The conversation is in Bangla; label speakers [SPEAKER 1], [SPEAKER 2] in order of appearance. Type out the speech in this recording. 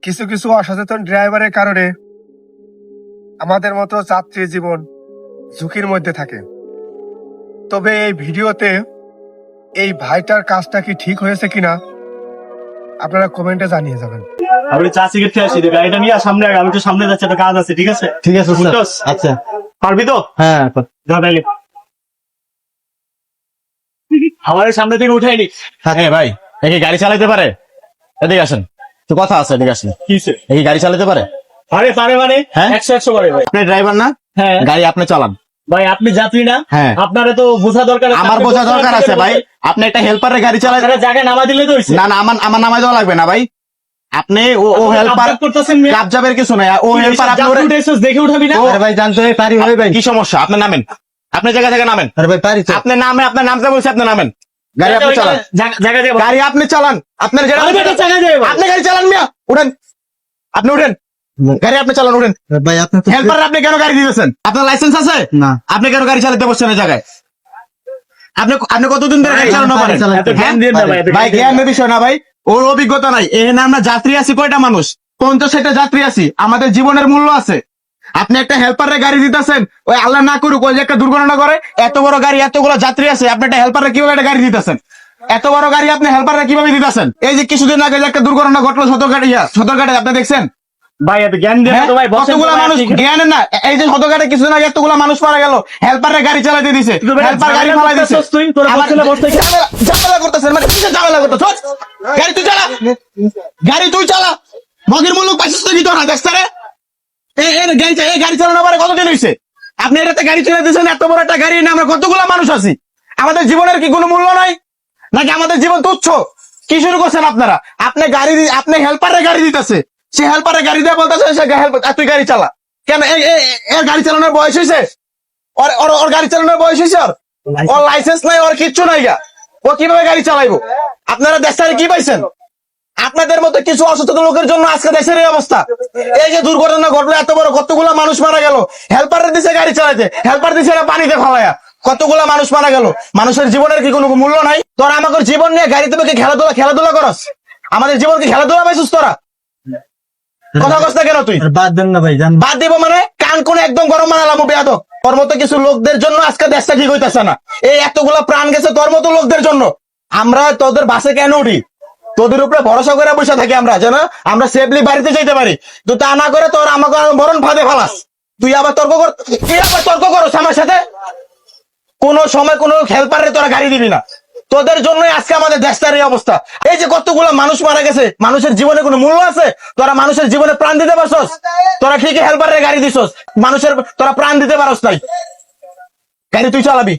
[SPEAKER 1] কিছু কিছু অসচেতন ড্রাইভারের কারণে আমাদের মতো যাত্রী জীবন ঝুঁকির মধ্যে থাকে। তবে এই ভিডিওতে এই ভাইটার কাজটা কি ঠিক হয়েছে কিনা আপনারা কমেন্টে জানিয়ে যাবেন।
[SPEAKER 2] আমি চা সিগারেট খেয়ে আসি, গাড়িটা নিয়ে সামনে আগে, আমি তো সামনে যাচ্ছি, একটা কাজ আছে। ঠিক আছে
[SPEAKER 3] ঠিক আছে স্যার।
[SPEAKER 2] বুঝছস?
[SPEAKER 3] আচ্ছা
[SPEAKER 2] পারবি তো?
[SPEAKER 3] হ্যাঁ
[SPEAKER 2] যা তাইলে আমার সামনে থেকে উঠাইনি।
[SPEAKER 4] হ্যাঁ ভাই, একে গাড়ি চালাতে পারে? এদিকে আসেন, তো কথা আছে, এদিকে আসেন।
[SPEAKER 2] কিসে?
[SPEAKER 4] একে গাড়ি চালাতে পারে?
[SPEAKER 2] আরে পারে মানে
[SPEAKER 4] হ্যাঁ?
[SPEAKER 2] 100 পারে ভাই।
[SPEAKER 4] আপনি ড্রাইভার না?
[SPEAKER 2] হ্যাঁ
[SPEAKER 4] গাড়ি আপনি চালান।
[SPEAKER 2] ভাই, আপনি যাত্রী না?
[SPEAKER 4] হ্যাঁ।
[SPEAKER 2] আপনারে তো বোঝা দরকার আছে।
[SPEAKER 4] আমার বোঝা দরকার আছে ভাই। আপনি একটা হেল্পারের গাড়ি চালান।
[SPEAKER 2] জায়গায় নামা দিলে তো হইছে।
[SPEAKER 4] না না, আমার নামাই দেওয়া লাগবে না ভাই। আপনি ও হেল্পার
[SPEAKER 2] করতেছেন মিয়া।
[SPEAKER 4] কাবজাবের কিছু নাই, ও হেল্পার। আপনি ওরে
[SPEAKER 2] দেখে উঠাবি না?
[SPEAKER 3] আরে ভাই জানতো পারি ভাই ভাই।
[SPEAKER 4] কি সমস্যা? আপনি নামেন, আপনি জায়গা থেকে নামেন।
[SPEAKER 3] আরে ভাই পারি তো।
[SPEAKER 4] আপনি নামে, আপনার নামতে বলছে, আপনি নামেন। গাড়ি আপনি চালান,
[SPEAKER 2] জায়গা যাবে।
[SPEAKER 4] গাড়ি আপনি চালান। আপনার
[SPEAKER 2] আরে বেটা, জায়গা যাবে ভাই।
[SPEAKER 4] আপনি গাড়ি চালান মিয়া, উঠেন। আপনি উঠেন, গাড়ি আপনি চালান, উঠেন।
[SPEAKER 3] ভাই আপনি তো
[SPEAKER 4] হেল্পার আপনি কেন গাড়ি দিতেছেন? আপনার লাইসেন্স আছে?
[SPEAKER 3] না।
[SPEAKER 4] আপনি কেন গাড়ি চালাতে বসছেন এই জায়গায়? আপনি কতদিন ধরে গাড়ি চালানো পারেন?
[SPEAKER 2] এত জ্ঞান দিন না ভাই, এত
[SPEAKER 4] ভাই
[SPEAKER 2] জ্ঞান দিন না।
[SPEAKER 4] জ্ঞানের বিষয় না ভাই, ওর অভিজ্ঞতা নাই। এখানে আমরা যাত্রী আছি কয়টা মানুষ? 50-60টা যাত্রী আছি, আমাদের জীবনের মূল্য আছে। আপনি একটা হেল্পারের গাড়ি দিতেছেন, ওই আল্লাহ না করুক ওই যে একটা দুর্ঘটনা করে, এত বড় গাড়ি, এতগুলো যাত্রী আছে, আপনি একটা হেল্পারের কিভাবে একটা গাড়ি দিতেছেন? এত বড় গাড়ি আপনি হেল্পারের কিভাবে দিতেছেন? এই যে কিছুদিন আগে যে একটা দুর্ঘটনা ঘটলো সদরঘাটে, আপনি দেখছেন?
[SPEAKER 2] ভাই এত জ্ঞান দেন না তো ভাই, বসেন তো
[SPEAKER 4] কতগুলা
[SPEAKER 2] ভাই,
[SPEAKER 4] মানুষ
[SPEAKER 2] ঠিক আছে।
[SPEAKER 4] জ্ঞানের না, এই যে সদরঘাটে কিছুদিন আগে এতগুলা মানুষ মারা গেল, হেল্পারের গাড়ি চালাতে দিছে,
[SPEAKER 2] তুই ভাই
[SPEAKER 4] হেল্পার গাড়ি
[SPEAKER 2] ঝামেলা
[SPEAKER 4] ফালাই দিছে।
[SPEAKER 2] করতেছস তুই, তোরা
[SPEAKER 4] আবার
[SPEAKER 2] বসলে বসতে কি?
[SPEAKER 4] ঝামেলা করতেছেন মানে কিসের ঝামেলা করতেছ? গাড়ি তুই চালা, গাড়ি তুই চালা। মগের মূল্য পাইছিস তো কি তোর না দেখছ রে? এই গাড়ি চালানো পারে কতদিন হয়েছে? আপনি এটাতে গাড়ি চালাতে দিচ্ছেন, এত বড় একটা গাড়ি নিয়ে আমরা কতগুলা মানুষ আছি। আমাদের জীবনের কি কোনো মূল্য নাই নাকি? আমাদের জীবন তুচ্ছ? কি শুরু করছেন আপনারা? আপনি হেল্পারের গাড়ি দিতেছে, সে হেল্পারের গাড়ি দিয়ে বলতেছে তুই গাড়ি চালা। কেন এর গাড়ি চালানোর বয়স হয়েছে? ওর গাড়ি চালানোর বয়স হয়েছে? ওর লাইসেন্স নাই, ওর কিচ্ছু নাই গা। ও কিভাবে গাড়ি চালাইবো? আপনারা দেশটারে কি পাইছেন? আপনাদের মতো কিছু অসচেতন লোকের জন্য আজকে দেশের এই অবস্থা। এই যে দুর্ঘটনা ঘটলো, এত বড় কতগুলা মানুষ মারা গেল, হেল্পারের দিছে গাড়ি চালাতে, হেল্পার দিছে পানিতে ফালায়া, কতগুলা মানুষ মারা গেল। মানুষের জীবনের কি কোনো মূল্য নাই? তোরা আমাদের জীবন নিয়ে গাড়িতে কি খেলাধুলা করস? আমাদের জীবন কি খেলাধুলা পাইছিস তোরা? কথা কস না কেন তুই?
[SPEAKER 3] বাদ দেন না ভাই, জান।
[SPEAKER 4] বাদ দিব মানে কান কোন একদম গরম বানালাম বেয়াদব। তোর মতো কিছু লোকদের জন্য আজকে দেশটা ঠিক হইতেছে না। এই এতগুলা প্রাণ গেছে তোর মতো লোকদের জন্য। আমরা তোদের বাসে কেন উঠি? তোদের উপরে ভরসা করে বসে থাকি আমরা, যেন আমরা সেফলি বাড়িতে যেতে পারি। তুই তা না করে তোর আমাকে মরণ ফাঁদে ফালাস। তুই আবার তর্ক করস আমার সাথে। কোন সময় কোন হেল্পারে তোরা গাড়ি দিবি না। তোদের জন্যই আজকে আমাদের দেশটার এই অবস্থা। এই যে কতগুলো মানুষ মারা গেছে, মানুষের জীবনে কোনো মূল্য আছে? তোরা মানুষের জীবনে প্রাণ দিতে পারছস? তোরা ঠিকই হেল্পারের গাড়ি দিছস, মানুষের তোরা প্রাণ দিতে পারস নাই। গাড়ি তুই চালাবি।